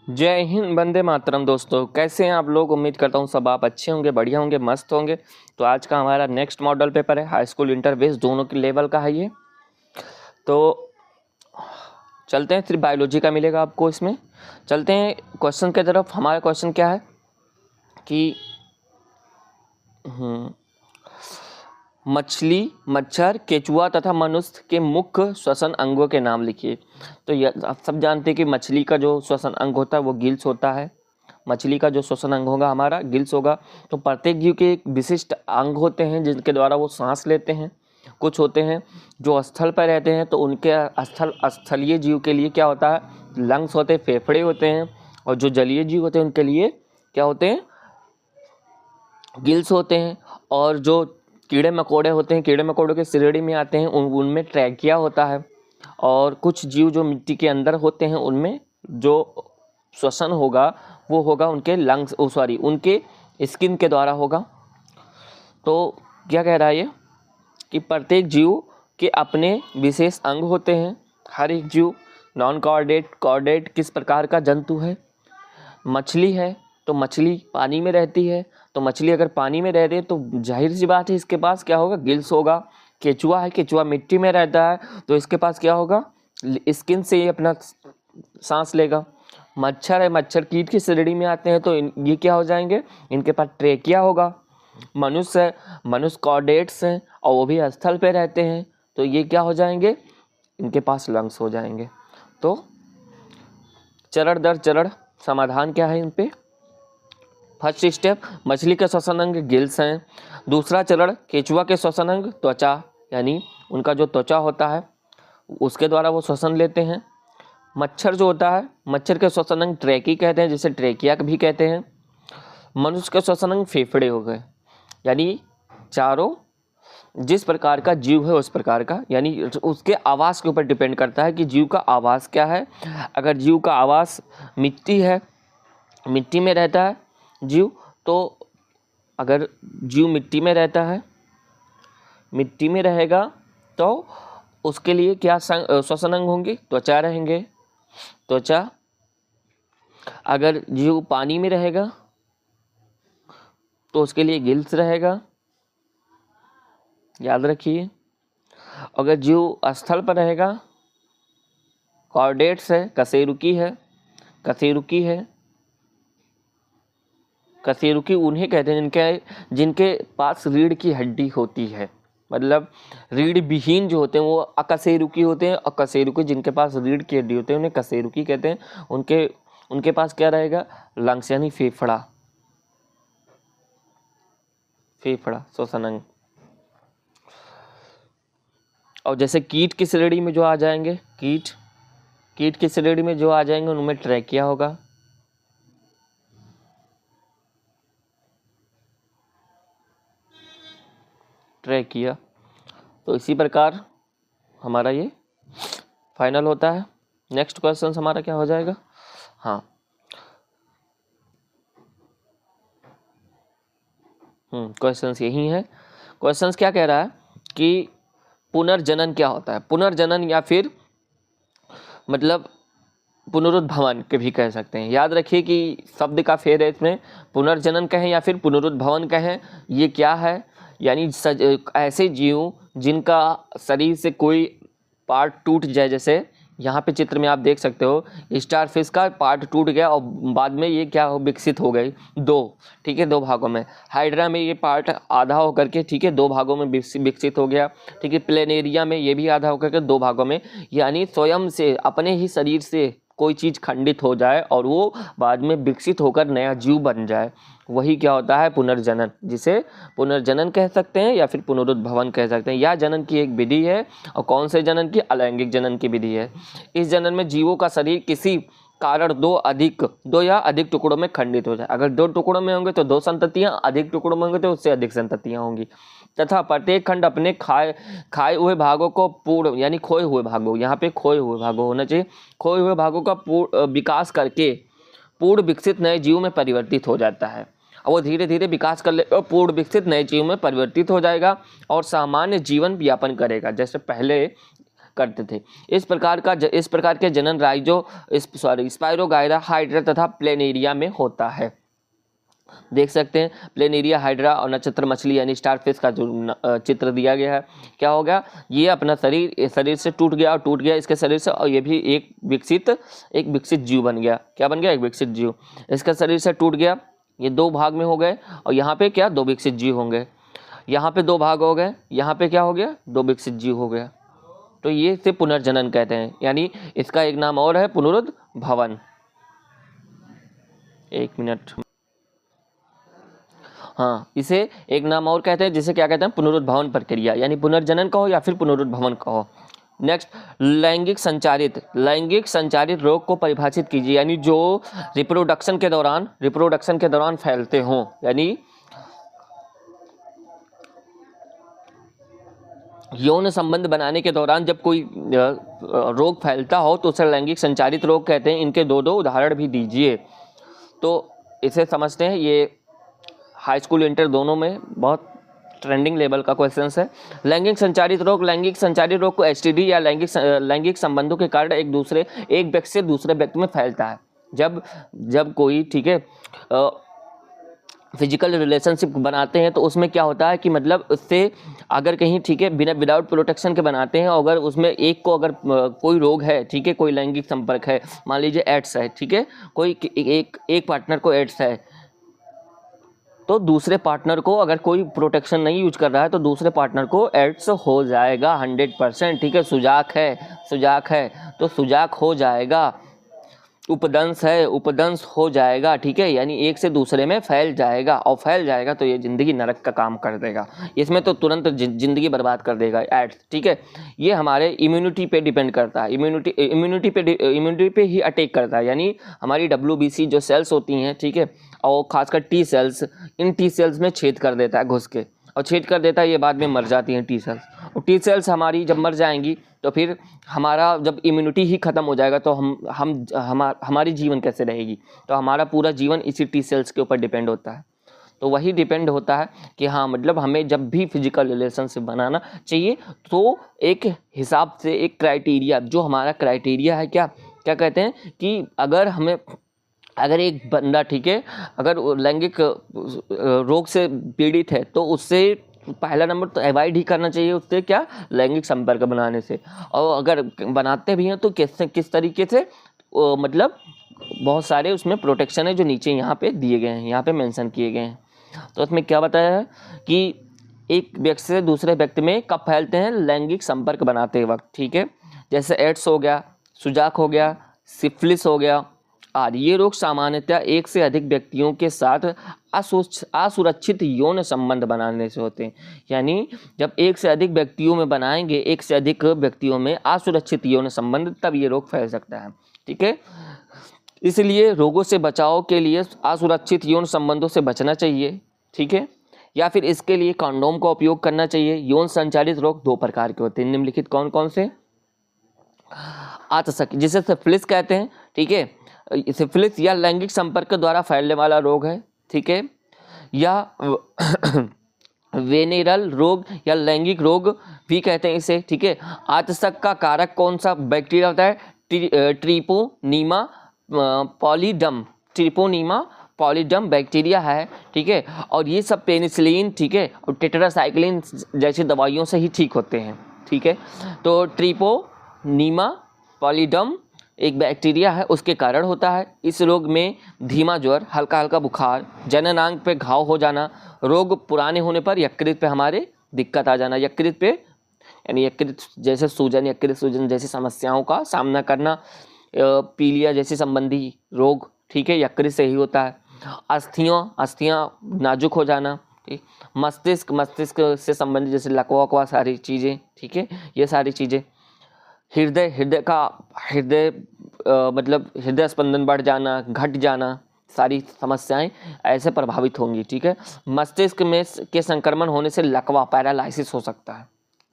जय हिंद, वंदे मातरम। दोस्तों कैसे हैं आप लोग? उम्मीद करता हूं सब आप अच्छे होंगे, बढ़िया होंगे, मस्त होंगे। तो आज का हमारा नेक्स्ट मॉडल पेपर है, हाई स्कूल इंटर बेस दोनों के लेवल का है ये। तो चलते हैं, सिर्फ बायोलॉजी का मिलेगा आपको इसमें। चलते हैं क्वेश्चन की तरफ। हमारा क्वेश्चन क्या है कि मछली, मच्छर, केचुआ तथा मनुष्य के मुख्य श्वसन अंगों के नाम लिखिए। तो ये आप सब जानते हैं कि मछली का जो श्वसन अंग होता है वो गिल्स होता है। मछली का जो श्वसन अंग होगा हमारा गिल्स होगा। तो प्रत्येक जीव के एक विशिष्ट अंग होते हैं जिनके द्वारा वो सांस लेते हैं। कुछ होते हैं जो स्थल पर रहते हैं, तो उनके स्थलीय जीव के लिए क्या होता है, लंग्स होते हैं, फेफड़े होते हैं। और जो जलीय जीव होते हैं उनके लिए क्या होते हैं, गिल्स होते हैं। और जो कीड़े मकोड़े होते हैं, कीड़े मकोड़ों के श्रेणी में आते हैं, उनमें ट्रैकिया होता है। और कुछ जीव जो मिट्टी के अंदर होते हैं उनमें जो श्वसन होगा वो होगा उनके लंग्स उनके स्किन के द्वारा होगा। तो क्या कह रहा है ये कि प्रत्येक जीव के अपने विशेष अंग होते हैं। हर एक जीव नॉन कॉर्डेट किस प्रकार का जंतु है? मछली है, तो मछली पानी में रहती है। तो मछली अगर पानी में रह रही है तो जाहिर सी बात है इसके पास क्या होगा, गिल्स होगा। केचुआ है, केचुआ मिट्टी में रहता है तो इसके पास क्या होगा, स्किन से ही अपना सांस लेगा। मच्छर है, मच्छर कीट की श्रेणी में आते हैं तो ये क्या हो जाएंगे, इनके पास ट्रेकिया होगा। मनुष्य है, मनुष्य कॉर्डेट्स हैं और वो भी स्थल पे रहते हैं तो ये क्या हो जाएंगे, इनके पास लंग्स हो जाएंगे। तो चरण दर चरण समाधान क्या है इन पे। फर्स्ट स्टेप, मछली के श्वसन अंग गिल्स हैं। दूसरा चरण, केचुआ के श्वसन अंग त्वचा, यानी उनका जो त्वचा होता है उसके द्वारा वो श्वसन लेते हैं। मच्छर जो होता है, मच्छर के श्वसन अंग ट्रैकी कहते हैं, जिसे ट्रेकिया भी कहते हैं। मनुष्य के श्वसन अंग फेफड़े हो गए, यानी चारों जिस प्रकार का जीव है उस प्रकार का, यानी उसके आवास के ऊपर डिपेंड करता है कि जीव का आवास क्या है। अगर जीव का आवास मिट्टी है, मिट्टी में रहता है जीव, तो अगर जीव मिट्टी में रहता है, मिट्टी में रहेगा तो उसके लिए क्या श्वसन अंग होंगे, त्वचा रहेंगे, त्वचा। अगर जीव पानी में रहेगा तो उसके लिए गिल्स रहेगा, याद रखिए। अगर जीव स्थल पर रहेगा, कॉर्डेट्स है, कशेरुकी है, कशेरुकी है। कशेरुकी उन्हें कहते हैं जिनके पास रीढ़ की हड्डी होती है, मतलब रीढ़ विहीन जो होते हैं वो अकशेरुकी होते हैं। और कशेरुकी जिनके पास रीढ़ की हड्डी होते हैं उन्हें कशेरुकी कहते हैं। उनके पास क्या रहेगा, लंग्स, यानी फेफड़ा, फेफड़ा श्वसन अंग। और जैसे कीट की श्रेणी में जो आ जाएंगे, कीट की श्रेणी में जो आ जाएंगे उनमें ट्रैकिया होगा। ट्रैकिया। तो इसी प्रकार हमारा ये फाइनल होता है। नेक्स्ट क्वेश्चन हमारा क्या हो जाएगा, हाँ क्वेश्चंस यही है। क्वेश्चंस क्या कह रहा है कि पुनर्जनन क्या होता है। पुनर्जनन या फिर मतलब पुनरुद्भवन के भी कह सकते हैं। याद रखिए कि शब्द का फेर है इसमें, पुनर्जनन कहें या फिर पुनरुद्भवन कहें, ये क्या है, यानी ऐसे जीव जिनका शरीर से कोई पार्ट टूट जाए। जैसे यहाँ पे चित्र में आप देख सकते हो, स्टारफिश का पार्ट टूट गया और बाद में ये क्या हो, विकसित हो गई दो, ठीक है, दो भागों में। हाइड्रा में ये पार्ट आधा होकर के, ठीक है, दो भागों में विकसित हो गया, ठीक है। प्लेनेरिया में ये भी आधा होकर के दो भागों में, यानी स्वयं से अपने ही शरीर से कोई चीज़ खंडित हो जाए और वो बाद में विकसित होकर नया जीव बन जाए, वही क्या होता है, पुनर्जनन। जिसे पुनर्जनन कह सकते हैं या फिर पुनरुद्भवन कह सकते हैं। यह जनन की एक विधि है। और कौन से जनन की, अलैंगिक जनन की विधि है। इस जनन में जीवों का शरीर किसी कारण दो या अधिक टुकड़ों में खंडित हो जाए। अगर दो टुकड़ों में होंगे तो दो संततियां, अधिक टुकड़ों में होंगे तो उससे अधिक संततियां होंगी। तथा प्रत्येक खंड अपने खाए हुए भागों को पूर्ण, यानी खोए हुए भागों, यहाँ पे खोए हुए भागों होना चाहिए, खोए हुए भागों का पूर्ण विकास करके पूर्ण विकसित नए जीव में परिवर्तित हो जाता है। और वो धीरे धीरे विकास कर ले और पूर्ण विकसित नए जीव में परिवर्तित हो जाएगा और सामान्य जीवन यापन करेगा। जैसे पहले करते थे। इस प्रकार के जनन राइजो स्पाइरोगायरा, हाइड्रा तथा प्लेनेरिया में होता है। देख सकते हैं प्लेनेरिया, हाइड्रा और नक्षत्र मछली यानी स्टारफिश का जो चित्र दिया गया है, क्या हो गया, ये अपना शरीर से टूट गया इसके शरीर से, और ये भी एक विकसित जीव बन गया। क्या बन गया? एक विकसित जीव। इसका शरीर से टूट गया, ये दो भाग में हो गए, और यहाँ पे क्या, दो विकसित जीव होंगे। यहाँ पे दो भाग हो गए, यहाँ पे क्या हो गया, दो विकसित जीव हो गया। तो ये से पुनर्जनन कहते हैं, यानी इसका एक नाम और है पुनरुद्भवन। एक मिनट, हाँ, इसे एक नाम और कहते हैं, जिसे क्या कहते हैं, पुनरुद्भवन प्रक्रिया, यानी पुनर्जनन कहो या फिर पुनरुद्भवन कहो। नेक्स्ट, लैंगिक संचारित रोग को परिभाषित कीजिए, यानी जो रिप्रोडक्शन के दौरान फैलते हों, यानी यौन संबंध बनाने के दौरान जब कोई रोग फैलता हो तो उसे लैंगिक संचारित रोग कहते हैं। इनके दो उदाहरण भी दीजिए। तो इसे समझते हैं, ये हाई स्कूल इंटर दोनों में बहुत ट्रेंडिंग लेवल का क्वेश्चन है। लैंगिक संचारित रोग को एसटीडी या लैंगिक संबंधों के कारण एक व्यक्ति से दूसरे व्यक्ति में फैलता है। जब कोई, ठीक है, फिजिकल रिलेशनशिप बनाते हैं तो उसमें क्या होता है कि मतलब उससे अगर कहीं, ठीक है, बिना विदाउट प्रोटेक्शन के बनाते हैं, अगर उसमें एक को अगर कोई रोग है, ठीक है, कोई लैंगिक संपर्क है, मान लीजिए एड्स है, ठीक है, कोई एक पार्टनर को एड्स है, तो दूसरे पार्टनर को अगर कोई प्रोटेक्शन नहीं यूज कर रहा है तो दूसरे पार्टनर को एड्स हो जाएगा 100%, ठीक है। सुजाक है तो सुजाक हो जाएगा। उपदंश हो जाएगा, ठीक है, यानी एक से दूसरे में फैल जाएगा, और फैल जाएगा तो ये जिंदगी नरक का काम कर देगा, इसमें तो तुरंत जिंदगी बर्बाद कर देगा एड्स, ठीक है। ये हमारे इम्यूनिटी पे डिपेंड करता है, इम्यूनिटी पे ही अटैक करता है, यानी हमारी WBC जो सेल्स होती हैं, ठीक है, और खासकर टी सेल्स, इन टी सेल्स में छेद कर देता है घुस के, और छेद कर देता है, ये बाद में मर जाती हैं टी सेल्स। और टी सेल्स हमारी जब मर जाएंगी तो फिर हमारा जब इम्यूनिटी ही ख़त्म हो जाएगा तो हमारी जीवन कैसे रहेगी? तो हमारा पूरा जीवन इसी टी सेल्स के ऊपर डिपेंड होता है। तो वही डिपेंड होता है कि हाँ, मतलब हमें जब भी फिजिकल रिलेशनशिप बनाना चाहिए तो एक हिसाब से, एक क्राइटेरिया, जो हमारा क्राइटेरिया है, क्या कहते हैं कि अगर एक बंदा, ठीक है, अगर लैंगिक रोग से पीड़ित है तो उससे पहला नंबर तो अवॉइड ही करना चाहिए उससे, क्या, लैंगिक संपर्क बनाने से। और अगर बनाते भी हैं तो किस तरीके से, मतलब बहुत सारे उसमें प्रोटेक्शन है जो नीचे यहाँ पे दिए गए हैं, यहाँ पे मेंशन किए गए हैं। तो उसमें क्या बताया है कि एक व्यक्ति से दूसरे व्यक्ति में कब फैलते हैं? लैंगिक संपर्क बनाते वक्त, ठीक है। जैसे एड्स हो गया, सुजाक हो गया, सिफिलिस हो गया आदि। ये रोग सामान्यतः एक से अधिक व्यक्तियों के साथ असुरक्षित यौन संबंध बनाने से होते हैं, यानी जब एक से अधिक व्यक्तियों में बनाएंगे, एक से अधिक व्यक्तियों में असुरक्षित यौन संबंध, तब ये रोग फैल सकता है, ठीक है। इसलिए रोगों से बचाव के लिए असुरक्षित यौन संबंधों से बचना चाहिए, ठीक है, या फिर इसके लिए कंडोम का उपयोग करना चाहिए। यौन संचारित रोग दो प्रकार के होते हैं, निम्नलिखित कौन कौन से? आतशक, जिसे सिफिलिस कहते हैं, ठीक है, सिफिलिस या लैंगिक संपर्क द्वारा फैलने वाला रोग है, ठीक है, या वेनेरल रोग या लैंगिक रोग भी कहते हैं इसे, ठीक है। आतशक का कारक कौन सा बैक्टीरिया होता है? ट्रिपोनीमा पॉलीडम बैक्टीरिया है, ठीक है, और ये सब पेनिसिलिन, ठीक है, और टेट्रासाइक्लिन जैसी दवाइयों से ही ठीक होते हैं, ठीक है। तो ट्रिपोनीमा पॉलीडम एक बैक्टीरिया है, उसके कारण होता है। इस रोग में धीमा ज्वर, हल्का बुखार, जननांग पे घाव हो जाना, रोग पुराने होने पर यकृत पे हमारे दिक्कत आ जाना, यकृत पे यानी यकृत जैसे सूजन, यकृत सूजन जैसी समस्याओं का सामना करना, पीलिया जैसी संबंधी रोग, ठीक है, यकृत से ही होता है। अस्थियाँ नाजुक हो जाना, ठीक, मस्तिष्क से संबंधित जैसे लकवा सारी चीज़ें, ठीक है, ये सारी चीज़ें। मतलब हृदय स्पंदन बढ़ जाना, घट जाना, सारी समस्याएं ऐसे प्रभावित होंगी, ठीक है। मस्तिष्क में के संक्रमण होने से लकवा, पैरालाइसिस हो सकता है,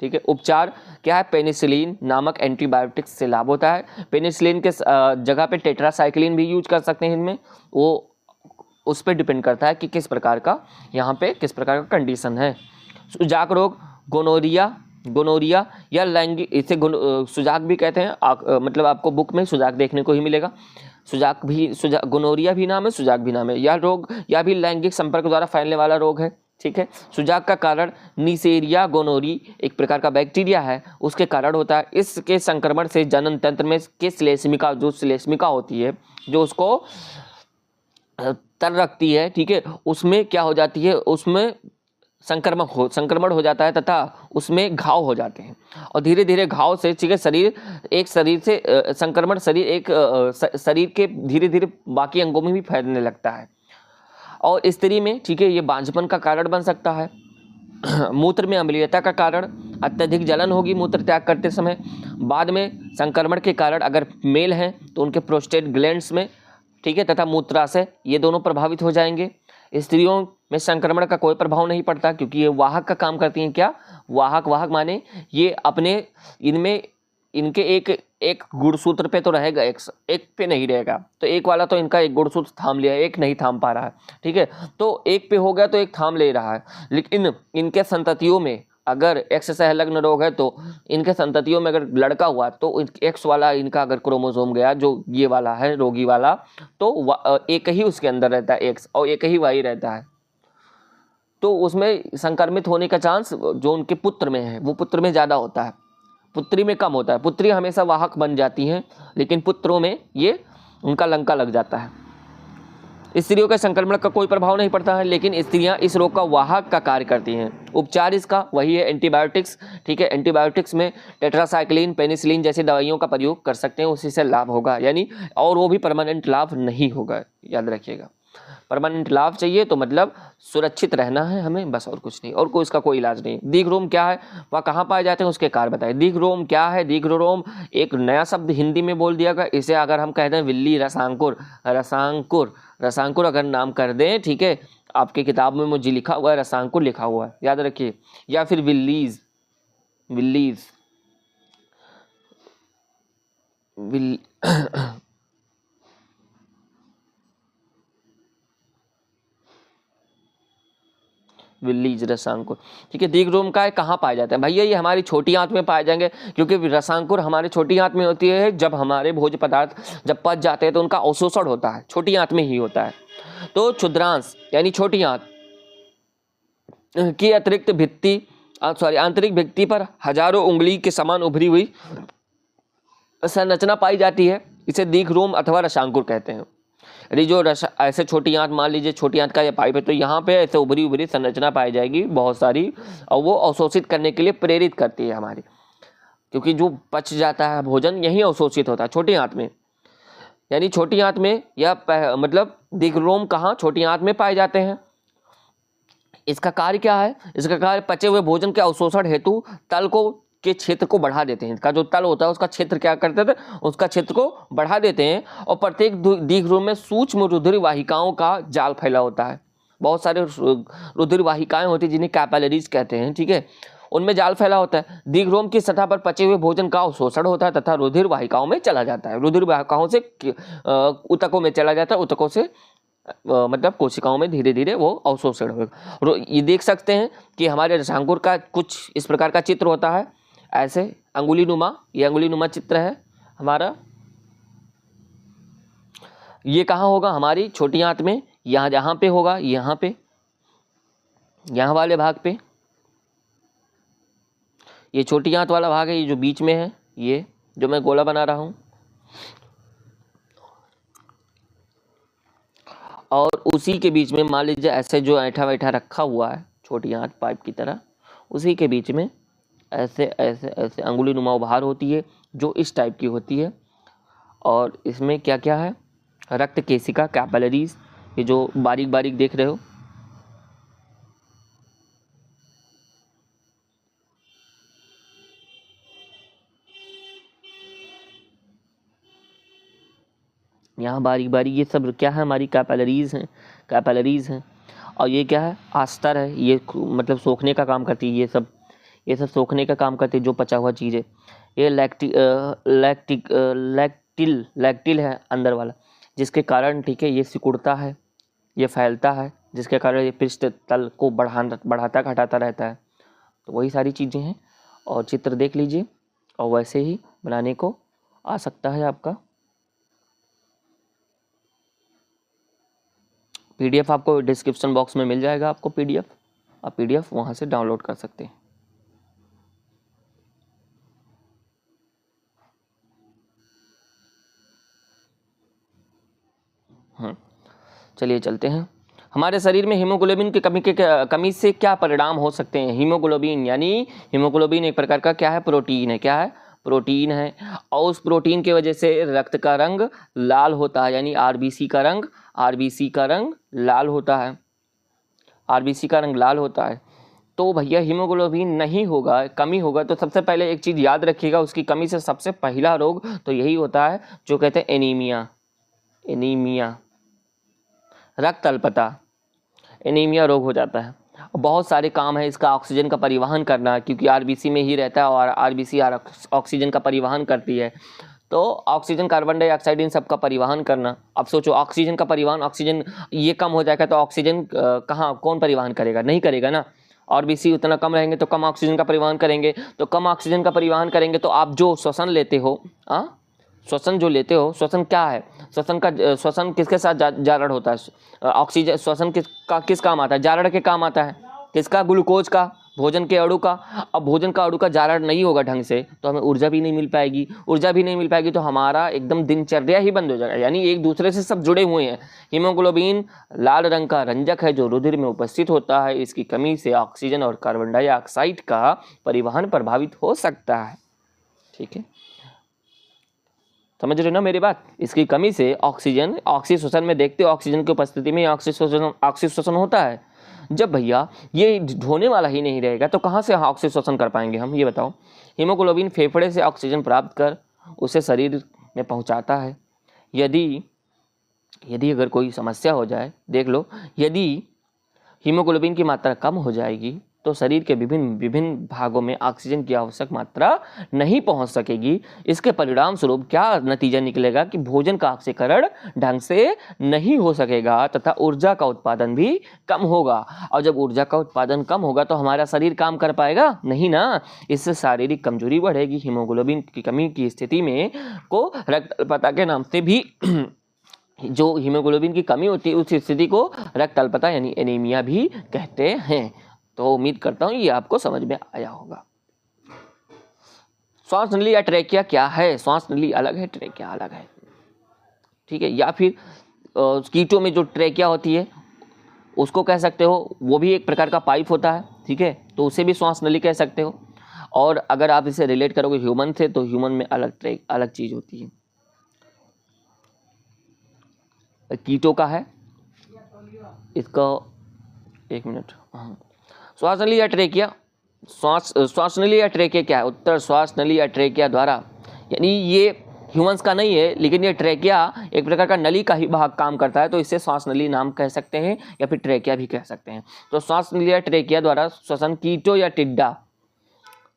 ठीक है। उपचार क्या है? पेनिसिलिन नामक एंटीबायोटिक से लाभ होता है। पेनिसिलिन के जगह पे टेट्रासाइक्लिन भी यूज कर सकते हैं इनमें, वो उस पर डिपेंड करता है कि किस प्रकार का यहाँ पे किस प्रकार का कंडीशन है। सुजाक रोग, गोनोरिया गोनोरिया या लैंगिक, इसे सुजाक भी कहते हैं। मतलब आपको बुक में सुजाक देखने को ही मिलेगा। गोनोरिया भी नाम है, सुजाक भी नाम है। यह रोग या भी लैंगिक संपर्क द्वारा फैलने वाला रोग है। ठीक है। सुजाक का कारण नीसेरिया गोनोरी एक प्रकार का बैक्टीरिया है, उसके कारण होता है। इसके संक्रमण से जनन तंत्र में के श्लेष्मिका, जो श्लेष्मिका होती है, जो उसको तर रखती है, ठीक है, उसमें क्या हो जाती है, उसमें संक्रमण हो जाता है तथा उसमें घाव हो जाते हैं। और धीरे धीरे घाव से, ठीक है, शरीर से संक्रमण शरीर के धीरे धीरे बाकी अंगों में भी फैलने लगता है। और स्त्री में, ठीक है, ये बांझपन का कारण बन सकता है। मूत्र में अम्लीयता का कारण, अत्यधिक जलन होगी मूत्र त्याग करते समय। बाद में संक्रमण के कारण अगर मेल हैं तो उनके प्रोस्टेट ग्लैंड्स में, ठीक है, तथा मूत्राशय, ये दोनों प्रभावित हो जाएंगे। स्त्रियों में संक्रमण का कोई प्रभाव नहीं पड़ता, क्योंकि ये वाहक का काम करती हैं। क्या वाहक? वाहक माने ये अपने, इनमें इनके एक गुणसूत्र पे तो रहेगा, एक पे नहीं रहेगा। तो एक वाला तो इनका एक गुणसूत्र थाम लिया, एक नहीं थाम पा रहा है, ठीक है। तो एक पे हो गया तो एक थाम ले रहा है। लेकिन इनके संततियों में अगर एक्स संलग्न रोग है तो इनके संततियों में अगर लड़का हुआ तो एक्स वाला इनका अगर क्रोमोसोम गया, जो ये वाला है रोगी वाला, तो एक ही उसके अंदर रहता है एक्स, और एक ही वाई रहता है। तो उसमें संक्रमित होने का चांस जो उनके पुत्र में है वो पुत्र में ज़्यादा होता है, पुत्री में कम होता है। पुत्री हमेशा वाहक बन जाती हैं, लेकिन पुत्रों में ये उनका लंका लग जाता है। स्त्रियों के संक्रमण का कोई प्रभाव नहीं पड़ता है, लेकिन स्त्रियां इस रोग का वाहक का कार्य करती हैं। उपचार इसका वही है, एंटीबायोटिक्स, ठीक है। एंटीबायोटिक्स में टेट्रासाइक्लिन, पेनिसिलिन जैसी दवाइयों का प्रयोग कर सकते हैं, उसी से लाभ होगा, यानी और वो भी परमानेंट लाभ नहीं होगा, याद रखिएगा। परमानेंट लाभ चाहिए तो मतलब सुरक्षित रहना है हमें, बस, और कुछ नहीं, और कोई इसका कोई इलाज नहीं। दीर्घरोम क्या है, वह कहाँ पाए जाते हैं, उसके कार्य बताए। दीर्घरोम क्या है? दीर्घरोम एक नया शब्द हिंदी में बोल दिया गया। इसे अगर हम कहते हैं विल्ली रसांकुर अगर नाम कर दें, ठीक है, आपकी किताब में मुझे लिखा हुआ है रसांकुर लिखा हुआ है, याद रखिए। या फिर विल्लीज विल्लीज रसांकुर, ठीक है। दीर्घरोम का कहाँ पाए जाते हैं भैया? ये हमारी छोटी आंत में पाए जाएंगे, क्योंकि रसांकुर हमारे छोटी आंत में होती है। जब हमारे भोज्य पदार्थ जब पच जाते हैं तो उनका अवशोषण होता है, छोटी आंत में ही होता है। तो क्षुद्रांश यानी छोटी आंत की अतिरिक्त आंतरिक भित्ति पर हजारों उंगली के समान उभरी हुई संरचना पाई जाती है, इसे दीर्घरोम अथवा रसांकुर कहते हैं। यदि जो ऐसे छोटी आंत, मान लीजिए छोटी आंत का ये पाइप है, तो यहाँ पे ऐसे उभरी संरचना पाई जाएगी बहुत सारी, और वो अवशोषित करने के लिए प्रेरित करती है हमारी, क्योंकि जो पच जाता है भोजन यही अवशोषित होता है छोटी आंत में। यानी छोटी आंत में या मतलब दीर्घरोम कहाँ? छोटी आंत में पाए जाते हैं। इसका कार्य क्या है? इसका कार्य पचे हुए भोजन के अवशोषण हेतु तल के क्षेत्र को बढ़ा देते हैं। इसका जो तल होता है उसका क्षेत्र क्या करते थे? उसका क्षेत्र को बढ़ा देते हैं। और प्रत्येक दीर्घरोम में सूक्ष्म रुधिर वाहिकाओं का जाल फैला होता है। बहुत सारे रुधिर वाहिकाएं होती हैं जिन्हें कैपिलरीज कहते हैं, ठीक है, उनमें जाल फैला होता है। दीर्घरोम की सतह पर पचे हुए भोजन का अवशोषण होता है तथा रुधिर वाहिकाओं में चला जाता है। रुधिर वाहिकाओं से ऊतकों में चला जाता है, ऊतकों से मतलब कोशिकाओं में धीरे धीरे वो अवशोषण होगा। ये देख सकते हैं कि हमारे रसांकुर का कुछ इस प्रकार का चित्र होता है, ऐसे अंगुली नुमा, ये अंगुली नुमा चित्र है हमारा। ये कहाँ होगा? हमारी छोटी आंत में, यहाँ पे होगा, यहाँ वाले भाग पे। ये छोटी आंत वाला भाग है, ये जो बीच में है, ये जो मैं गोला बना रहा हूँ, और उसी के बीच में मान लीजिए ऐसे जो ऐठा वैठा रखा हुआ है छोटी आंत पाइप की तरह, उसी के बीच में ऐसे ऐसे ऐसे अंगुली नुमा उभार होती है जो इस टाइप की होती है। और इसमें क्या क्या है? रक्त केशिका, कैपिलरीज, ये जो बारीक बारीक देख रहे हो, यहाँ बारीक बारीक, ये सब क्या है? हमारी कैपिलरीज हैं। और ये क्या है? आस्तर है, ये मतलब सोखने का काम करती है। ये सब सोखने का काम करती है, जो पचा हुआ चीज़ है। ये लैक्टिल है अंदर वाला, जिसके कारण, ठीक है, ये सिकुड़ता है, ये फैलता है, जिसके कारण ये पृष्ठ तल को बढ़ाता घटाता रहता है। तो वही सारी चीज़ें हैं। और चित्र देख लीजिए और वैसे ही बनाने को आ सकता है आपका। PDF आपको डिस्क्रिप्शन बॉक्स में मिल जाएगा, आपको PDF, आप PDF वहाँ से डाउनलोड कर सकते हैं। चलिए चलते हैं। हमारे शरीर में हीमोग्लोबिन की कमी से क्या परिणाम हो सकते हैं। हीमोग्लोबिन यानी हीमोग्लोबिन एक प्रकार का क्या है, प्रोटीन है। क्या है, प्रोटीन है। और उस प्रोटीन की वजह से रक्त का रंग लाल होता है, यानी RBC का रंग लाल होता है। RBC का रंग लाल होता है। तो भैया हीमोग्लोबिन नहीं होगा, कमी होगा, तो सबसे पहले एक चीज़ याद रखिएगा, उसकी कमी से सबसे पहला रोग तो यही होता है जो कहते हैं एनीमिया, रक्त अल्पता, एनीमिया रोग हो जाता है। बहुत सारे काम है इसका, ऑक्सीजन का परिवहन करना, क्योंकि RBC में ही रहता है और RBC ऑक्सीजन का परिवहन करती है। तो ऑक्सीजन, कार्बन डाइऑक्साइड, इन सब का परिवहन करना। अब सोचो ऑक्सीजन का परिवहन, ऑक्सीजन ये कम हो जाएगा तो ऑक्सीजन कौन परिवहन करेगा, नहीं करेगा ना। RBC उतना कम रहेंगे तो कम ऑक्सीजन का परिवहन करेंगे, तो कम ऑक्सीजन का परिवहन करेंगे तो आप जो श्वसन लेते हो, श्वसन जो लेते हो, श्वसन क्या है, श्वसन किसके साथ जारड़ होता है। ऑक्सीजन श्वसन किस काम आता है, जारड़ के काम आता है। किसका, ग्लूकोज का, भोजन के अणु का। अब भोजन का अणु का जारड़ नहीं होगा ढंग से तो हमें ऊर्जा भी नहीं मिल पाएगी, तो हमारा एकदम दिनचर्या ही बंद हो जाएगा। यानी एक दूसरे से सब जुड़े हुए हैं। हीमोग्लोबिन लाल रंग का रंजक है जो रुधिर में उपस्थित होता है। इसकी कमी से ऑक्सीजन और कार्बन डाइऑक्साइड का परिवहन प्रभावित हो सकता है। ठीक है, समझ रहे हो ना मेरी बात। इसकी कमी से ऑक्सीश्वसन में देखते हो, ऑक्सीजन की उपस्थिति में ऑक्सीश्वसन होता है। जब भैया ये होने वाला ही नहीं रहेगा तो कहाँ से ऑक्सीश्वसन कर पाएंगे हम, ये बताओ। हीमोग्लोबिन फेफड़े से ऑक्सीजन प्राप्त कर उसे शरीर में पहुँचाता है। यदि अगर कोई समस्या हो जाए, देख लो, यदि हीमोग्लोबिन की मात्रा कम हो जाएगी तो शरीर के विभिन्न भागों में ऑक्सीजन की आवश्यक मात्रा नहीं पहुंच सकेगी। इसके परिणाम स्वरूप क्या नतीजा निकलेगा कि भोजन का ऑक्सीकरण ढंग से नहीं हो सकेगा तथा ऊर्जा का उत्पादन भी कम होगा। और जब ऊर्जा का उत्पादन कम होगा तो हमारा शरीर काम कर पाएगा नहीं ना। इससे शारीरिक कमजोरी बढ़ेगी। हीमोग्लोबिन की कमी की स्थिति में को रक्त अल्पता के नाम से भी जो हीमोग्लोबिन की कमी होती है उस स्थिति को रक्त अल्पता यानी एनीमिया भी कहते हैं। तो उम्मीद करता हूँ ये आपको समझ में आया होगा। श्वास नली या ट्रेकिया क्या है। श्वास नली अलग है, ट्रेकिया अलग है। ठीक है, या फिर कीटों में जो ट्रेकिया होती है उसको कह सकते हो, वो भी एक प्रकार का पाइप होता है। ठीक है, तो उसे भी श्वास नली कह सकते हो। और अगर आप इसे रिलेट करोगे ह्यूमन से तो ह्यूमन में अलग चीज होती है। कीटों का है, इसका एक मिनट। श्वास नली या ट्रेकिया, श्वास नली या ट्रेकिया क्या है। उत्तर श्वास नली या ट्रेकिया द्वारा, यानी ये ह्यूमंस का नहीं है लेकिन ये ट्रेकिया एक प्रकार का नली का ही भाग काम करता है, तो इसे श्वास नली नाम कह सकते हैं या फिर ट्रेकिया भी कह सकते हैं। तो श्वास नली या ट्रेकिया द्वारा श्वसन कीटों या टिड्डा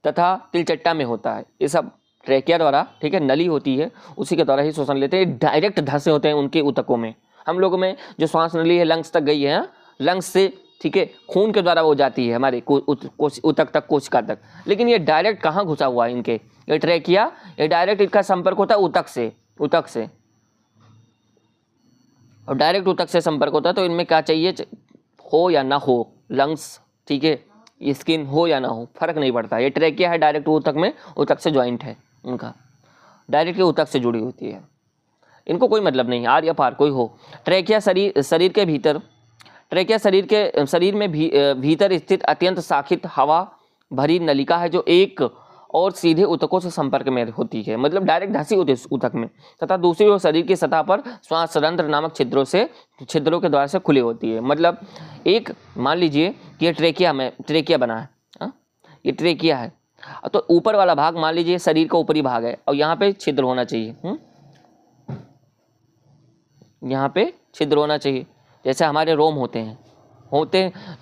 तथा तिलचट्टा में होता है। ये सब ट्रेकिया द्वारा, ठीक है, नली होती है उसी के द्वारा ही श्वसन लेते हैं। डायरेक्ट धंसे होते हैं उनके ऊतकों में। हम लोगों में जो श्वास नली है लंग्स तक गई है, लंग्स से, ठीक है, खून के द्वारा वो जाती है हमारे ऊतक तक, कोशिका तक। लेकिन ये डायरेक्ट कहाँ घुसा हुआ है इनके, ये ट्रेकिया, ये डायरेक्ट इनका संपर्क होता है ऊतक से और डायरेक्ट ऊतक से संपर्क होता है। तो इनमें क्या चाहिए हो या ना हो, लंग्स, ठीक है, ये स्किन हो या ना हो, फर्क नहीं पड़ता। ये ट्रेकिया है डायरेक्ट ऊतक में, ऊतक से ज्वाइंट है, उनका डायरेक्ट ऊतक से जुड़ी होती है। इनको कोई मतलब नहीं, आर या पार कोई हो। ट्रेकिया शरीर के भीतर, ट्रेकिया शरीर में भीतर स्थित अत्यंत शाखित हवा भरी नलिका है जो एक और सीधे ऊतकों से संपर्क में होती है, मतलब डायरेक्ट धंसी होती है ऊतक में, तथा दूसरी ओर शरीर की सतह पर श्वास रंध्र नामक छिद्रों के द्वारा से खुली होती है। मतलब एक मान लीजिए कि ये ट्रेकिया बना है, ये ट्रेकिया है, तो ऊपर वाला भाग मान लीजिए शरीर का ऊपरी भाग है और यहाँ पे छिद्र होना चाहिए, यहाँ पे छिद्र होना चाहिए, जैसे हमारे रोम होते हैं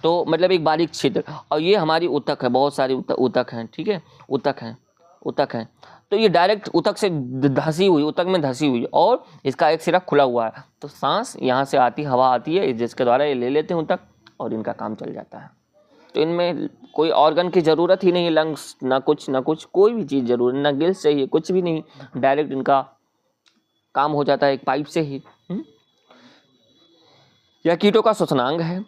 तो मतलब एक बारीक छिद्र। और ये हमारी ऊतक है, बहुत सारी ऊतक हैं, ठीक है, ऊतक हैं। तो ये डायरेक्ट ऊतक से धंसी हुई, ऊतक में धंसी हुई और इसका एक सिरा खुला हुआ है, तो सांस यहाँ से आती, हवा आती है जिसके द्वारा ये ले लेते हैं ऊतक और इनका काम चल जाता है। तो इनमें कोई ऑर्गन की ज़रूरत ही नहीं, लंग्स ना कुछ कोई भी चीज़ जरूर, ना गिल्स चाहिए, कुछ भी नहीं, डायरेक्ट इनका काम हो जाता है एक पाइप से ही। यह कीटों का श्वसनांग है।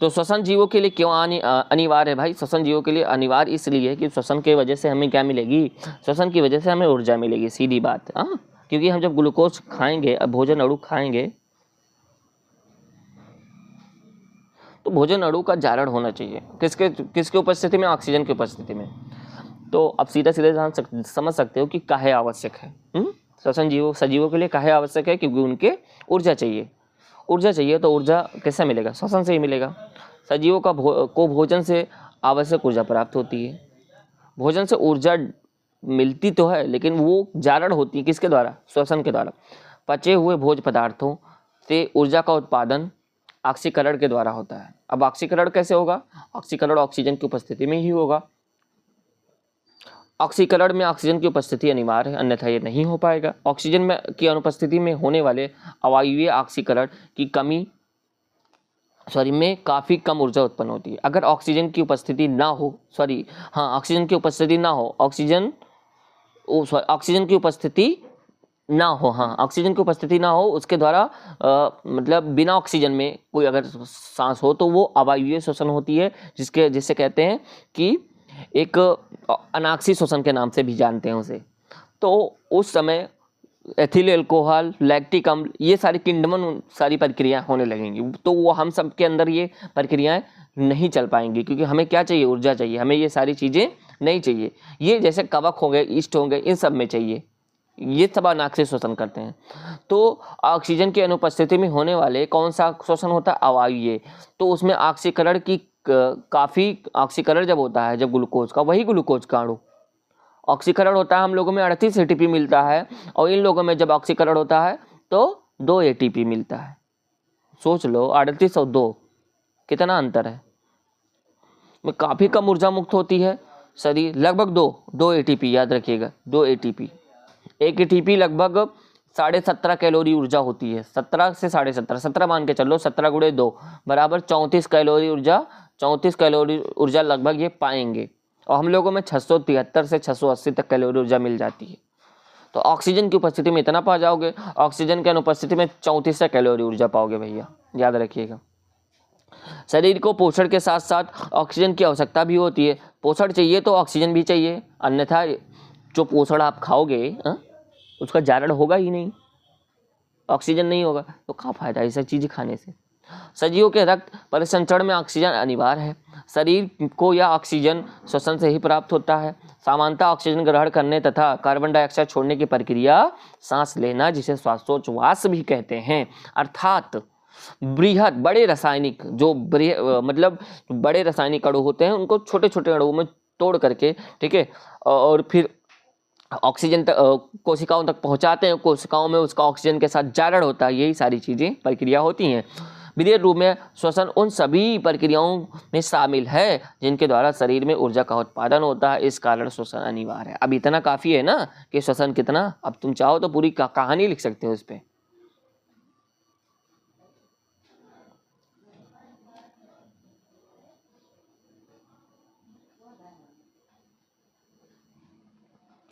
तो श्वसन जीवों के लिए क्यों अनिवार्य है भाई? श्वसन जीवों के लिए अनिवार्य इसलिए है कि श्वसन के वजह से हमें क्या मिलेगी? श्वसन की वजह से हमें ऊर्जा मिलेगी, सीधी बात। क्योंकि हम जब ग्लूकोज खाएंगे, भोजन अणु खाएंगे, तो भोजन अणु का जारण होना चाहिए। किसके उपस्थिति में? ऑक्सीजन की उपस्थिति में। तो अब सीधा समझ सकते हो कि काहे आवश्यक है। श्वसन सजीवों के लिए काहे आवश्यक है? क्योंकि उनके ऊर्जा चाहिए। तो ऊर्जा कैसे मिलेगा? श्वसन से ही मिलेगा। सजीवों को भोजन से आवश्यक ऊर्जा प्राप्त होती है। भोजन से ऊर्जा मिलती तो है, लेकिन वो जारण होती है किसके द्वारा? श्वसन के द्वारा। पचे हुए भोज्य पदार्थों से ऊर्जा का उत्पादन ऑक्सीकरण के द्वारा होता है। अब ऑक्सीकरण कैसे होगा? ऑक्सीकरण ऑक्सीजन की उपस्थिति में ही होगा। ऑक्सीकरण में ऑक्सीजन की उपस्थिति अनिवार्य है, अन्यथा ये नहीं हो पाएगा। ऑक्सीजन की अनुपस्थिति में होने वाले अवायवीय ऑक्सीकरण की कमी में काफ़ी कम ऊर्जा उत्पन्न होती है। अगर ऑक्सीजन की उपस्थिति ना हो, ऑक्सीजन की उपस्थिति ना हो, ऑक्सीजन की उपस्थिति ना हो, उसके द्वारा मतलब बिना ऑक्सीजन में कोई अगर सांस हो तो वो अवायवीय श्वसन होती है, जिसे कहते हैं कि एक अनाक्सी श्वसन के नाम से भी जानते हैं उसे। तो उस समय एथिल अल्कोहल, लैक्टिक अम्ल, ये सारी किंडमन सारी प्रक्रियाएं होने लगेंगी। तो वो हम सब के अंदर ये प्रक्रियाएं नहीं चल पाएंगी, क्योंकि हमें क्या चाहिए? ऊर्जा चाहिए। हमें ये सारी चीज़ें नहीं चाहिए। ये जैसे कवक हो गए, ईस्ट हो गए, इन सब में चाहिए। ये सब अनाक्सी श्वसन करते हैं। तो ऑक्सीजन की अनुपस्थिति में होने वाले कौन सा श्वसन होता है? अवायवीय। तो उसमें ऑक्सीकरण की काफ़ी ऑक्सीकरण जब होता है, जब ग्लूकोज का अणु ऑक्सीकरण होता है, हम लोगों में 38 ATP मिलता है, और इन लोगों में जब ऑक्सीकरण होता है तो 2 ATP मिलता है। सोच लो, 38 और 2 कितना अंतर है? में काफ़ी कम ऊर्जा मुक्त होती है शरीर, लगभग 2 ATP, याद रखिएगा, 2 ATP। 1 ATP लगभग 17.5 कैलोरी ऊर्जा होती है। 17 से 17.5, 17 मान के चलो, 17 गुणे 2 बराबर 34 कैलोरी ऊर्जा। 34 कैलोरी ऊर्जा लगभग ये पाएंगे, और हम लोगों में 673 से 680 तक कैलोरी ऊर्जा मिल जाती है। तो ऑक्सीजन की उपस्थिति में इतना पा जाओगे, ऑक्सीजन की अनुपस्थिति में 34 कैलोरी ऊर्जा पाओगे भैया, याद रखिएगा। शरीर को पोषण के साथ साथ ऑक्सीजन की आवश्यकता भी होती है। पोषण चाहिए तो ऑक्सीजन भी चाहिए, अन्यथा जो पोषण आप खाओगे उसका जारण होगा ही नहीं, ऑक्सीजन नहीं होगा, तो क्या फायदा ऐसा चीज़ खाने से? सजीवों के रक्त परिसंचरण में ऑक्सीजन अनिवार्य है। शरीर को यह ऑक्सीजन श्वसन से ही प्राप्त होता है। सामान्यतः ऑक्सीजन ग्रहण करने तथा कार्बन डाइऑक्साइड छोड़ने की प्रक्रिया सांस लेना, जिसे श्वासोच्छ्वास भी कहते हैं, अर्थात बड़े रासायनिक बड़े रासायनिक अणु होते हैं, उनको छोटे छोटे अणुओं में तोड़ करके, ठीक है, और फिर ऑक्सीजन कोशिकाओं तक पहुंचाते हैं। कोशिकाओं में उसका ऑक्सीजन के साथ जारण होता है। यही सारी चीज़ें प्रक्रिया होती हैं। विधिवत रूप में श्वसन उन सभी प्रक्रियाओं में शामिल है जिनके द्वारा शरीर में ऊर्जा का उत्पादन होता है। इस कारण श्वसन अनिवार्य है। अब इतना काफ़ी है ना कि श्वसन कितना, अब तुम चाहो तो पूरी कहानी लिख सकते हो इस पर।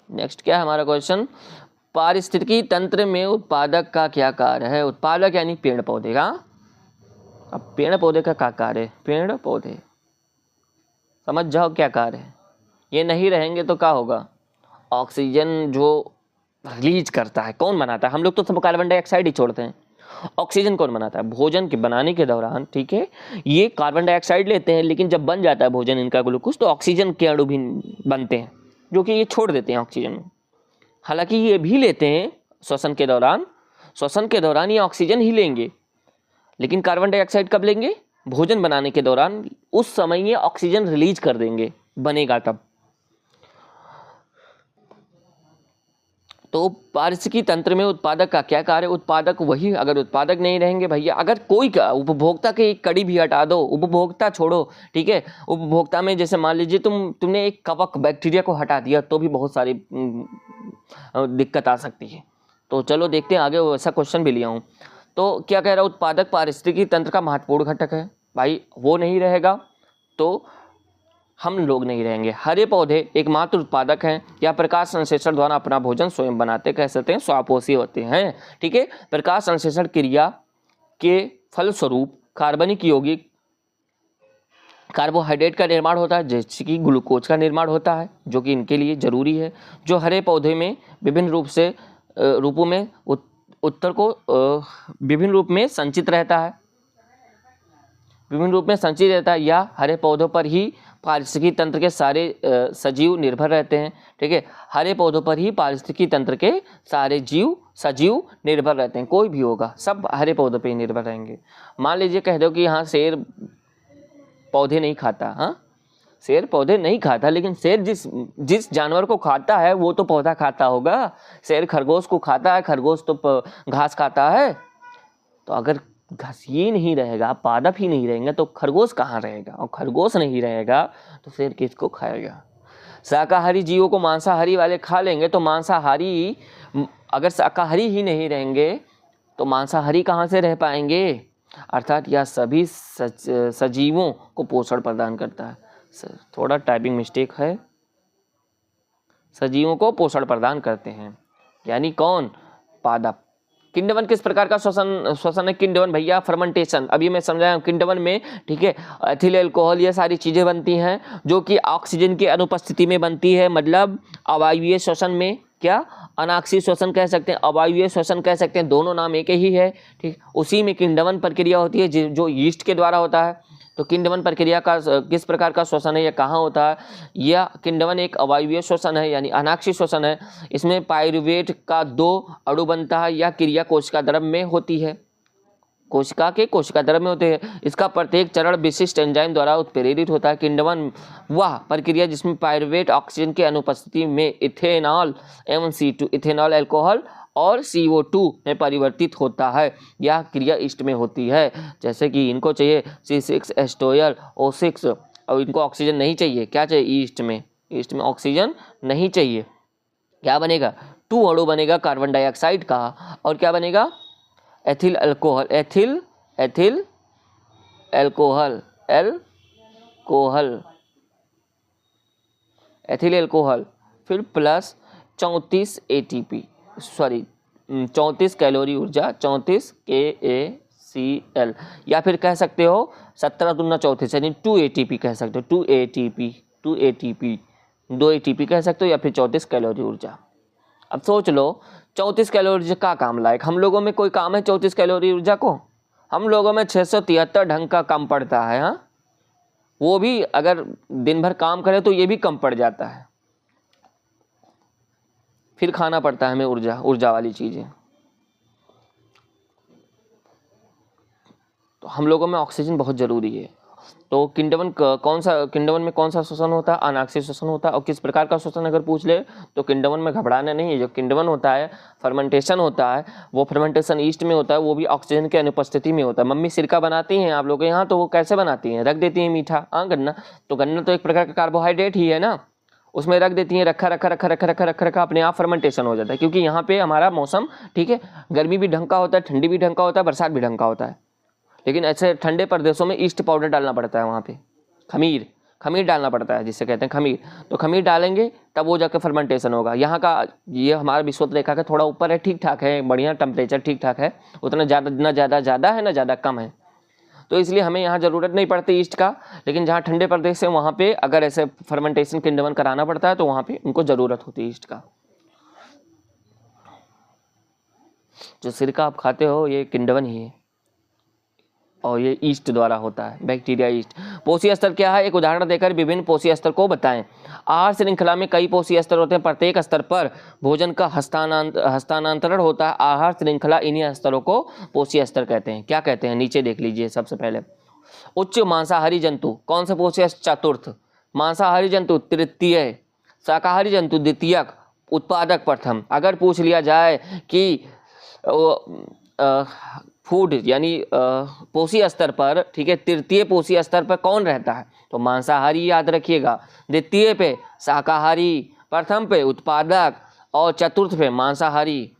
नेक्स्ट क्या है हमारा क्वेश्चन? पारिस्थितिकी तंत्र में उत्पादक का क्या कार्य है? उत्पादक यानी पेड़ पौधे का। अब पेड़ पौधे का क्या कार्य है? पेड़ पौधे समझ जाओ क्या कार्य है। ये नहीं रहेंगे तो क्या होगा? ऑक्सीजन जो रिलीज करता है कौन बनाता है? हम लोग तो सब कार्बन डाइऑक्साइड ही छोड़ते हैं। ऑक्सीजन कौन बनाता है? भोजन के बनाने के दौरान, ठीक है, ये कार्बन डाइऑक्साइड लेते हैं, लेकिन जब बन जाता है भोजन इनका ग्लूकोज, तो ऑक्सीजन के अणु भी बनते हैं, जो कि ये छोड़ देते हैं ऑक्सीजन। हालांकि ये भी लेते हैं श्वसन के दौरान ये ऑक्सीजन ही लेंगे, लेकिन कार्बन डाइऑक्साइड कब लेंगे? भोजन बनाने के दौरान। उस समय ये ऑक्सीजन रिलीज कर देंगे, बनेगा तब। तो पारिस्थितिकी तंत्र में उत्पादक का क्या कार्य? उत्पादक वही, अगर उत्पादक नहीं रहेंगे भैया, अगर कोई का उपभोक्ता की एक कड़ी भी हटा दो, उपभोक्ता छोड़ो, ठीक है, उपभोक्ता में जैसे मान लीजिए तुमने एक कवक बैक्टीरिया को हटा दिया, तो भी बहुत सारी दिक्कत आ सकती है। तो चलो देखते हैं आगे, वैसा क्वेश्चन भी लिया हूँ। तो क्या कह रहा है? उत्पादक पारिस्थितिकी तंत्र का महत्वपूर्ण घटक है। भाई वो नहीं रहेगा तो हम लोग नहीं रहेंगे। हरे पौधे एकमात्र उत्पादक हैं या प्रकाश संश्लेषण द्वारा अपना भोजन स्वयं बनाते, कह सकते हैं स्वापोषी होते हैं। ठीक है, प्रकाश संश्लेषण क्रिया के फलस्वरूप कार्बनिक यौगिक कार्बोहाइड्रेट का निर्माण होता है, जैसे कि ग्लूकोज का निर्माण होता है, जो कि इनके लिए जरूरी है, जो हरे पौधे में विभिन्न रूपों में विभिन्न रूप में संचित रहता है, या हरे पौधों पर ही पारिस्थितिकी तंत्र के सारे सजीव निर्भर रहते हैं। ठीक है, हरे पौधों पर ही पारिस्थितिकी तंत्र के सारे सजीव निर्भर रहते हैं। कोई भी होगा, सब हरे पौधों पे ही निर्भर रहेंगे। मान लीजिए कह दो कि हाँ शेर पौधे नहीं खाता, हाँ शेर पौधे नहीं खाता, लेकिन शेर जिस जानवर को खाता है वो तो पौधा खाता होगा। शेर खरगोश को खाता है, खरगोश तो घास खाता है। तो अगर घास ही नहीं रहेगा, पादप ही नहीं रहेंगे, तो खरगोश कहाँ रहेगा? और खरगोश नहीं रहेगा तो शेर किसको खाएगा? शाकाहारी जीवों को मांसाहारी वाले खा लेंगे, तो मांसाहारी अगर शाकाहारी ही नहीं रहेंगे तो मांसाहारी कहाँ से रह पाएंगे? अर्थात यह सभी सजीवों को पोषण प्रदान करता है। थोड़ा टाइपिंग मिस्टेक है, सजीवों को पोषण प्रदान करते हैं, यानी कौन? पादप। किण्डवन किस प्रकार का श्वसन है? किण्डवन भैया फर्मेंटेशन, अभी मैं समझाया किण्डवन में। ठीक है, एथिल अल्कोहल ये सारी चीजें बनती हैं जो कि ऑक्सीजन की अनुपस्थिति में बनती है, मतलब अवायवीय श्वसन में। क्या? अनाक्षी श्वसन कह सकते हैं, अवायवीय श्वसन कह सकते हैं, दोनों नाम एक ही है। ठीक, उसी में किण्डवन प्रक्रिया होती है जो यीस्ट के द्वारा होता है। तो किण्डवन प्रक्रिया का किस प्रकार का श्वसन है या कहाँ होता है? यह किण्डवन एक अवायवीय श्वसन है, यानी अनाक्षी श्वसन है। इसमें पाइरुवेट का 2 अणु बनता है। यह क्रिया कोशिका द्रव में होती है, कोशिका द्रव में होते हैं। इसका प्रत्येक चरण विशिष्ट एंजाइम द्वारा उत्प्रेरित होता है। किण्डवन वह प्रक्रिया जिसमें पाइरुवेट ऑक्सीजन की अनुपस्थिति में इथेनॉल एवं C2 इथेनॉल अल्कोहल और CO2 में परिवर्तित होता है। यह क्रिया ईस्ट में होती है। जैसे कि इनको चाहिए C6 एस्टोयल O6 और इनको ऑक्सीजन नहीं चाहिए। क्या चाहिए? ईस्ट में ऑक्सीजन नहीं चाहिए। क्या बनेगा? 2 अणु बनेगा कार्बन डाइऑक्साइड का, और क्या बनेगा? एथिल अल्कोहल, फिर प्लस 34 ATP, 34 कैलोरी ऊर्जा, 34 KACL, या फिर कह सकते हो 17 दूना 34 यानी 2 ATP कह सकते हो। 2 ATP कह सकते हो, या फिर 34 कैलोरी ऊर्जा। अब सोच लो 34 कैलोरी ऊर्जा का काम लायक हम लोगों में कोई काम है 34 कैलोरी ऊर्जा को? हम लोगों में 673 ढंग का कम पड़ता है। हाँ, वो भी अगर दिन भर काम करे तो ये भी कम पड़ जाता है, फिर खाना पड़ता है हमें ऊर्जा वाली चीजें। तो हम लोगों में ऑक्सीजन बहुत जरूरी है। तो किण्डवन में कौन सा श्वसन होता है? अनाक्षी श्वसन होता है। और किस प्रकार का श्वसन अगर पूछ ले तो किण्डवन में घबराना नहीं है। जो किण्डवन होता है, फर्मेंटेशन होता है, वो फर्मेंटेशन ईस्ट में होता है, वो भी ऑक्सीजन की अनुपस्थिति में होता है। मम्मी सिरका बनाती हैं आप लोग यहाँ, तो वो कैसे बनाती हैं? रख देती हैं मीठा, हाँ गन्ना, तो गन्ना तो एक प्रकार का कार्बोहाइड्रेट ही है ना, उसमें रख देती हैं, रखा अपने आप फर्मेंटेशन हो जाता है। क्योंकि यहाँ पे हमारा मौसम, ठीक है, गर्मी भी ढंग का होता है, ठंडी भी ढंग का होता है, बरसात भी ढंग का होता है। लेकिन ऐसे ठंडे प्रदेशों में ईस्ट पाउडर डालना पड़ता है, वहाँ पे खमीर डालना पड़ता है, जिससे कहते हैं खमीर। तो खमीर डालेंगे तब वो जाकर फर्मेंटेशन होगा। यहाँ का ये हमारा विषुवत रेखा का थोड़ा ऊपर है, ठीक ठाक है, बढ़िया टेम्परेचर ठीक ठाक है, उतना ज़्यादा है ना ज़्यादा कम है, तो इसलिए हमें यहाँ ज़रूरत नहीं पड़ती ईस्ट का। लेकिन जहाँ ठंडे प्रदेश है वहाँ पे अगर ऐसे फर्मेंटेशन किण्डवन कराना पड़ता है तो वहाँ पे उनको ज़रूरत होती है ईस्ट का। जो सिरका आप खाते हो ये किण्डवन ही है, और ये ईस्ट द्वारा होता है, बैक्टीरिया ईस्ट। पोषी स्तर क्या है? एक उदाहरण देकर विभिन्न पोषी स्तर को बताएं। आहार श्रृंखला में कई पोषी स्तर होते हैं, प्रत्येक स्तर पर भोजन का हस्तांतरण होता है। आहार श्रृंखला इन्हीं स्तरों को पोषी स्तर कहते हैं। क्या कहते हैं? नीचे देख लीजिए। सबसे पहले उच्च मांसाहारी जंतु, कौन सा पोषी स्तर? चतुर्थ। मांसाहारी जंतु तृतीय, शाकाहारी जंतु द्वितीयक, उत्पादक प्रथम। अगर पूछ लिया जाए कि फूड यानी पोषी स्तर पर, ठीक है, तृतीय पोषी स्तर पर कौन रहता है? तो मांसाहारी याद रखिएगा, द्वितीय पे शाकाहारी, प्रथम पे उत्पादक और चतुर्थ पे मांसाहारी।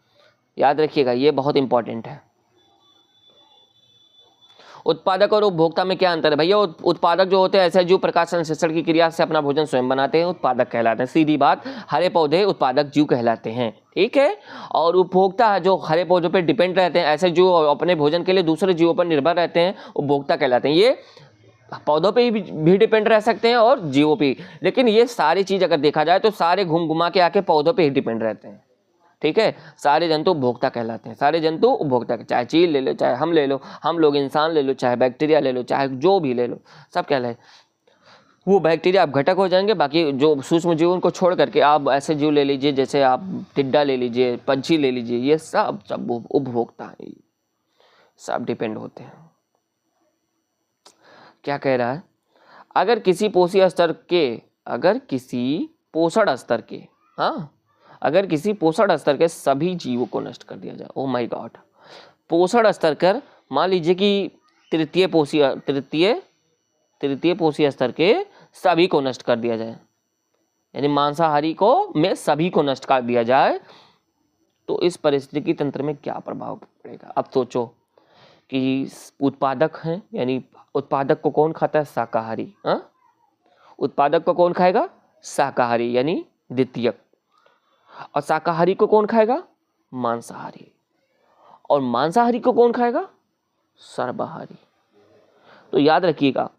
याद रखिएगा, ये बहुत इंपॉर्टेंट है। उत्पादक और उपभोक्ता में क्या अंतर है भैया? उत्पादक जो होते हैं ऐसे जीव प्रकाश संश्लेषण की क्रिया से अपना भोजन स्वयं बनाते हैं, उत्पादक कहलाते हैं। सीधी बात, हरे पौधे उत्पादक जीव कहलाते हैं, ठीक है। और उपभोक्ता जो हरे पौधों पर डिपेंड रहते हैं, ऐसे जो अपने भोजन के लिए दूसरे जीवों पर निर्भर रहते हैं, उपभोक्ता कहलाते हैं। ये पौधों पे भी डिपेंड रह सकते हैं और जीवों पे, लेकिन ये सारी चीज अगर देखा जाए तो सारे घूम घुमा के आके पौधों पे ही डिपेंड रहते हैं, ठीक है। सारे जंतु उपभोक्ता कहलाते हैं, सारे जंतु उपभोक्ता, चाहे चील ले लो, चाहे हम ले लो, हम लोग इंसान ले लो, चाहे बैक्टीरिया ले लो, चाहे जो भी ले लो, सब कहलाए। वो बैक्टीरिया आप घटक हो जाएंगे, बाकी जो सूक्ष्म जीव उनको छोड़ करके आप ऐसे जीव ले लीजिए, जैसे आप टिड्डा ले लीजिए, पंछी ले लीजिए, ये सब सब उपभोक्ता है, सब डिपेंड होते हैं। क्या कह रहा है? अगर किसी पोषण स्तर के सभी जीवों को नष्ट कर दिया जाए, ओ माय गॉड, पोषण स्तर कर, मान लीजिए कि तृतीय पोषीय स्तर के सभी को नष्ट कर दिया जाए, यानी मांसाहारी को में सभी को नष्ट कर दिया जाए, तो इस पारिस्थितिकी तंत्र में क्या प्रभाव पड़ेगा? अब सोचो कि उत्पादक हैं, यानी उत्पादक को कौन खाता है? शाकाहारी। उत्पादक को कौन खाएगा? शाकाहारी, यानी द्वितीयक। और शाकाहारी को कौन खाएगा? मांसाहारी। और मांसाहारी को कौन खाएगा? सर्वाहारी। तो याद रखिएगा,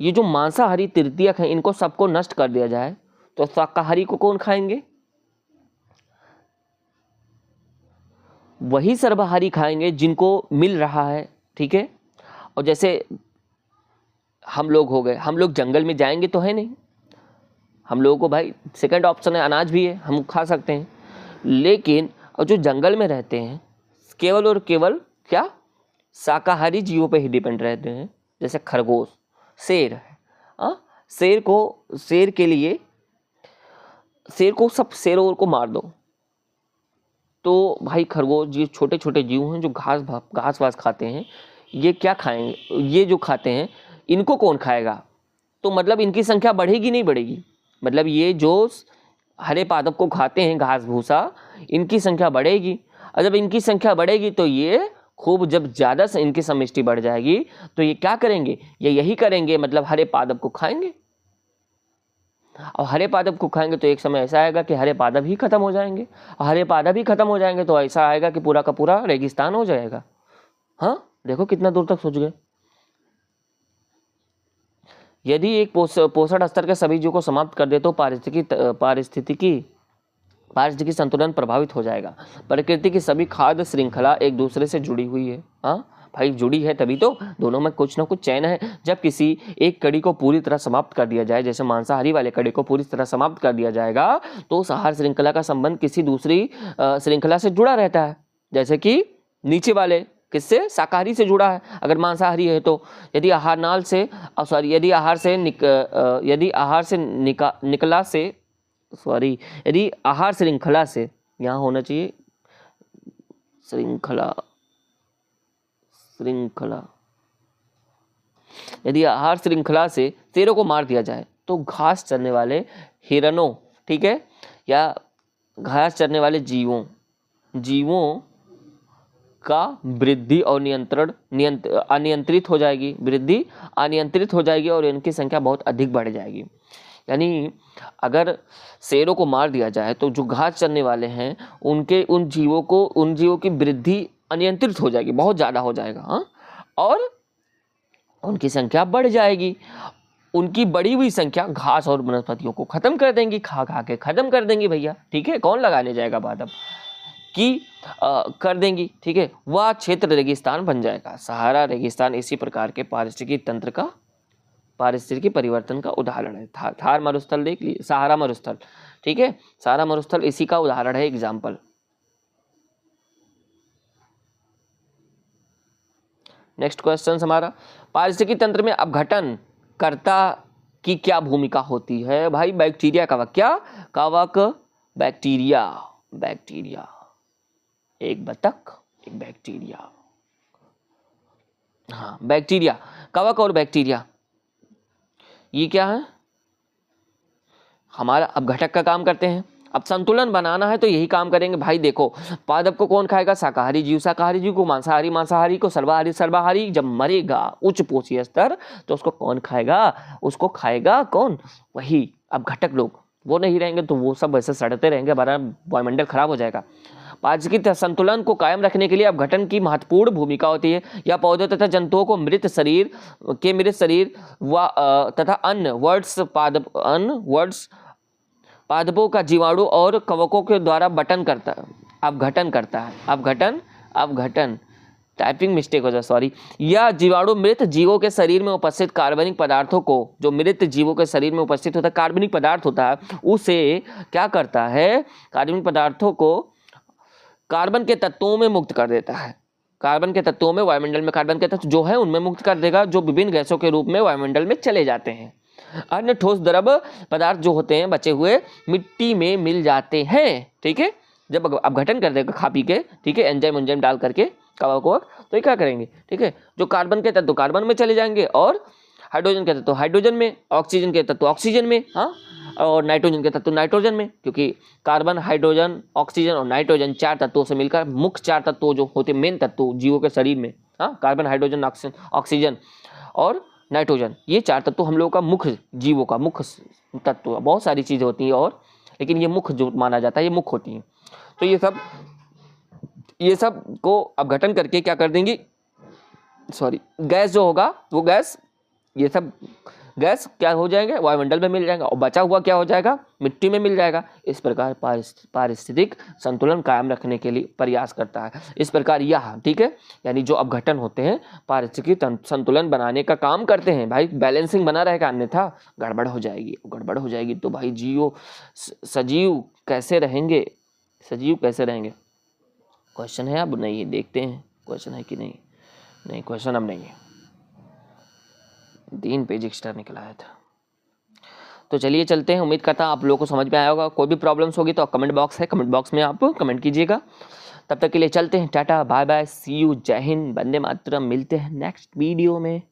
ये जो मांसाहारी तृतीयक हैं, इनको सबको नष्ट कर दिया जाए तो शाकाहारी को कौन खाएंगे? वही सर्वाहारी खाएंगे जिनको मिल रहा है, ठीक है। और जैसे हम लोग हो गए, हम लोग जंगल में जाएंगे तो है नहीं, हम लोगों को भाई सेकंड ऑप्शन है, अनाज भी है, हम खा सकते हैं। लेकिन और जो जंगल में रहते हैं केवल और केवल क्या? शाकाहारी जीवों पे ही डिपेंड रहते हैं, जैसे खरगोश, शेर है। शेरों को मार दो तो भाई खरगोश, ये छोटे छोटे जीव हैं जो घास वास खाते हैं, ये क्या खाएंगे? ये जो खाते हैं इनको कौन खाएगा? तो मतलब इनकी संख्या बढ़ेगी नहीं बढ़ेगी? मतलब ये जो हरे पादप को खाते हैं, घास भूसा, इनकी संख्या बढ़ेगी। और जब इनकी संख्या बढ़ेगी तो ये खूब, जब ज़्यादा से इनकी समष्टि बढ़ जाएगी तो ये क्या करेंगे? ये यही करेंगे, मतलब हरे पादप को खाएंगे। और हरे पादप को खाएंगे तो एक समय ऐसा आएगा कि हरे पादप ही खत्म हो जाएंगे। और हरे पादप ही खत्म हो जाएंगे तो ऐसा आएगा कि पूरा का पूरा रेगिस्तान हो जाएगा। हाँ, देखो कितना दूर तक सोच गए। यदि एक पोषण स्तर के सभी जीवों को समाप्त कर दे तो पारिस्थितिकी संतुलन प्रभावित हो जाएगा। प्रकृति की सभी खाद्य श्रृंखला एक दूसरे से जुड़ी हुई है। हाँ भाई, जुड़ी है, तभी तो दोनों में कुछ ना कुछ चैन है। जब किसी एक कड़ी को पूरी तरह समाप्त कर दिया जाए, जैसे मांसाहारी वाले कड़ी को पूरी तरह समाप्त कर दिया जाएगा, तो उस आहार श्रृंखला का संबंध किसी दूसरी श्रृंखला से जुड़ा रहता है। जैसे कि नीचे वाले किससे? शाकाहारी से जुड़ा है अगर मांसाहारी है तो। यदि आहार श्रृंखला से, यहाँ होना चाहिए श्रृंखला, यदि आहार श्रृंखला से शेरों को मार दिया जाए तो घास चरने वाले हिरणों, ठीक है, या घास चरने वाले जीवों का वृद्धि और अनियंत्रित हो जाएगी, वृद्धि अनियंत्रित हो जाएगी और इनकी संख्या बहुत अधिक बढ़ जाएगी। यानी अगर शेरों को मार दिया जाए तो जो घास चरने वाले हैं उन जीवों की वृद्धि अनियंत्रित हो जाएगी, बहुत ज़्यादा हो जाएगा। हाँ, और उनकी संख्या बढ़ जाएगी। उनकी बढ़ी हुई संख्या घास और वनस्पतियों को खत्म कर देंगी, खा के खत्म कर देंगी भैया, ठीक है। कौन लगाने जाएगा पादप की कर देंगी, ठीक है। वह क्षेत्र रेगिस्तान बन जाएगा। सहारा रेगिस्तान इसी प्रकार के पारिस्थितिकी परिवर्तन का उदाहरण है। थार मरुस्थल देख लीजिए, सहारा मरुस्थल, ठीक है, सहारा मरुस्थल इसी का उदाहरण है, एग्जाम्पल। नेक्स्ट क्वेश्चन हमारा, पारिस्थितिकी तंत्र में अपघटन कर्ता की क्या भूमिका होती है? भाई बैक्टीरिया कवक, क्या कवक? बैक्टीरिया, एक बतख, एक बैक्टीरिया। हाँ, बैक्टीरिया, कवक और बैक्टीरिया, ये क्या है? हमारा अपघटक का काम करते हैं। अब संतुलन बनाना है तो यही काम करेंगे भाई। देखो पादप को कौन खाएगा, शाकाहारी जीव, शाकाहारी जीव को मांसाहारी, मांसाहारी को सर्वाहारी, सर्वाहारी जब मरेगा उच्च पोषीय स्तर तो उसको कौन खाएगा, उसको खाएगा कौन, वही अब घटक लोग। वो नहीं रहेंगे तो वो सब वैसे सड़ते रहेंगे, हमारा वायुमंडल खराब हो जाएगा। पारिस्थितिक संतुलन को कायम रखने के लिए अपघटन की महत्वपूर्ण भूमिका होती है। यह पौधों तथा जंतुओं को मृत शरीर व तथा अन्य पादपों का जीवाणु और कवकों के द्वारा अपघटन करता है। अपघटन टाइपिंग मिस्टेक हो जाए, सॉरी। यह जीवाणु मृत जीवों के शरीर में उपस्थित कार्बनिक पदार्थों को, जो मृत जीवों के शरीर में उपस्थित होता है कार्बनिक पदार्थ होता है, उसे क्या करता है, कार्बनिक पदार्थों को कार्बन के तत्वों में मुक्त कर देता है। कार्बन के तत्वों में, वायुमंडल में कार्बन के तत्व जो है उनमें मुक्त कर देगा, जो विभिन्न गैसों के रूप में वायुमंडल में चले जाते हैं। अन्य ठोस द्रव पदार्थ जो होते हैं बचे हुए मिट्टी में मिल जाते हैं। ठीक है, जब अपघटन कर देगा खा पी के, ठीक है, एंजाइम डाल करके कवक, तो ये क्या करेंगे, ठीक है, जो कार्बन के तत्व कार्बन में चले जाएंगे और हाइड्रोजन के तत्व हाइड्रोजन में, ऑक्सीजन के तत्व ऑक्सीजन में, हाँ, और नाइट्रोजन के तत्व नाइट्रोजन में, क्योंकि कार्बन, हाइड्रोजन, ऑक्सीजन और नाइट्रोजन 4 तत्वों से मिलकर मुख्य 4 तत्व जो होते मेन तत्व जीवों के शरीर में, हाँ, कार्बन, हाइड्रोजन, ऑक्सीजन और नाइट्रोजन, ये 4 तत्व हम लोगों का मुख्य, जीवों का मुख्य तत्व। बहुत सारी चीज़ें होती हैं और लेकिन ये मुख्य जो माना जाता है ये मुख्य होती हैं। तो ये सब को अपघटन करके क्या कर देंगी, सॉरी, गैस जो होगा वो गैस, ये सब गैस क्या हो जाएंगे, वायुमंडल में मिल जाएगा और बचा हुआ क्या हो जाएगा, मिट्टी में मिल जाएगा। इस प्रकार पारिस्थितिक संतुलन कायम रखने के लिए प्रयास करता है। इस प्रकार यह, ठीक है, यानी जो अपघटन होते हैं पारिस्थितिक संतुलन बनाने का काम करते हैं भाई, बैलेंसिंग बना रहेगा, अन्यथा गड़बड़ हो जाएगी। तो भाई सजीव कैसे रहेंगे, क्वेश्चन है, अब नहीं देखते हैं क्वेश्चन है कि नहीं क्वेश्चन अब नहीं है, 3 पेज एक्स्ट्रा निकला है था। तो चलिए चलते हैं, उम्मीद करता हूँ आप लोगों को समझ में आया होगा। कोई भी प्रॉब्लम्स होगी तो कमेंट बॉक्स है, कमेंट बॉक्स में आप कमेंट कीजिएगा। तब तक के लिए चलते हैं, tata bye bye, see you, जय हिंद, वंदे मातरम। मिलते हैं नेक्स्ट वीडियो में।